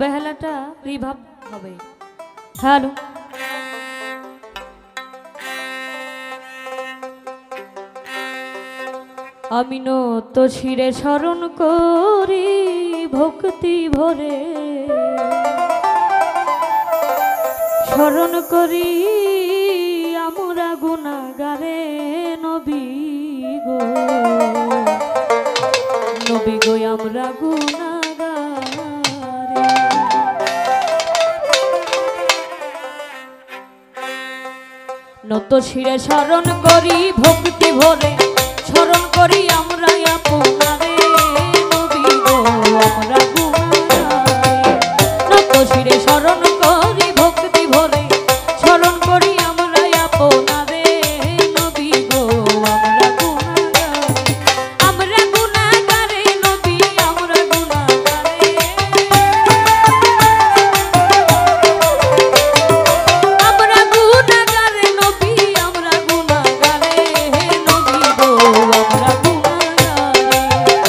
বেহালাটা রিভাব হবে। হ্যালো আমি নত শিরে স্মরণ করি ভক্তি ভরে, স্মরণ করি আমরা গুনাহগারে নবী গো, নবী গো আমরা গুনাহগারে। নত শিরে স্মরণ করি ভক্তি ভরে, স্মরণ করি আমরা আপনারে নবী গো আমরা গুনাহগারে। নত শিরে স্মরণ করি ভক্তি ভরে, স্মরণ করি আমরা আপনারে নবী গো আমরা গুনাহগারে। আমরা গুনাহগারে নবী আমরা গুনাহগারে, আমরা গুনাহগারে নবী আমরা গুনাহগারে নবী গো আমরা গুনাহগারে।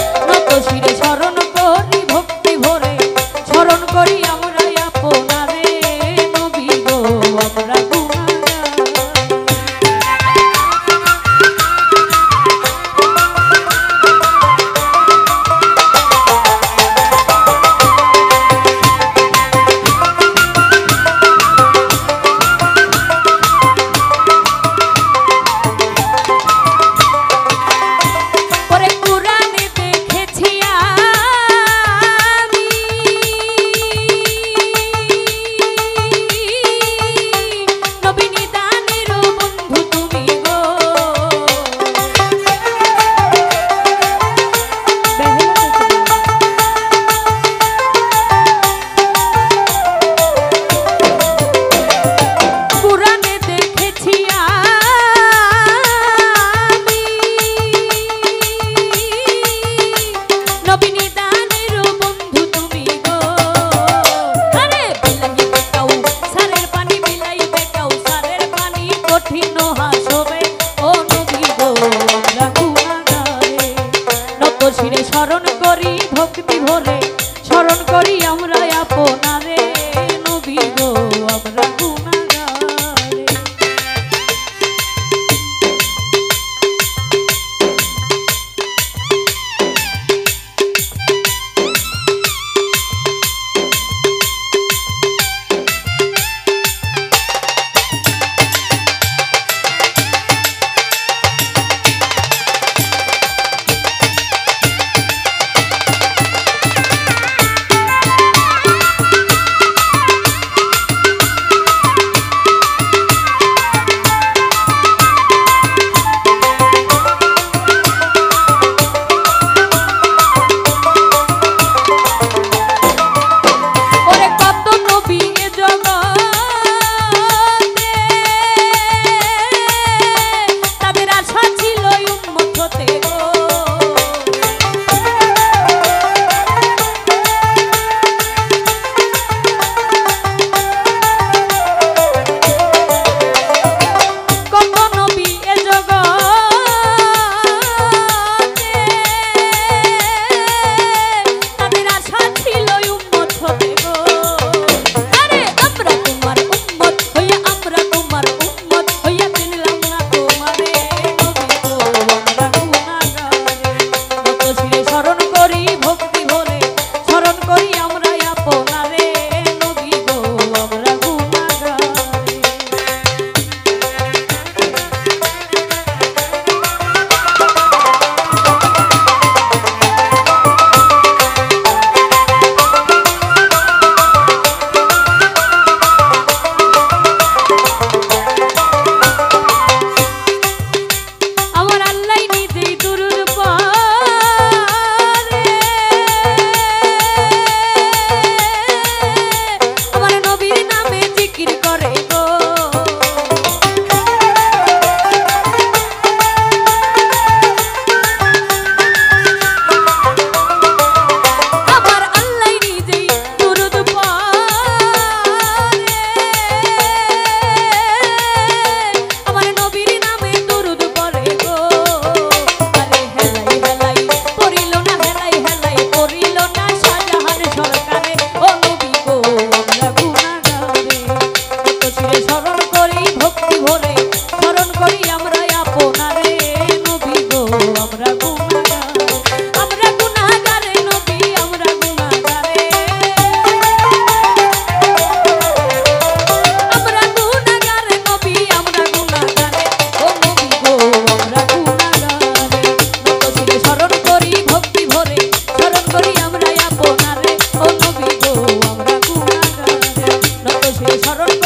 স্মরণ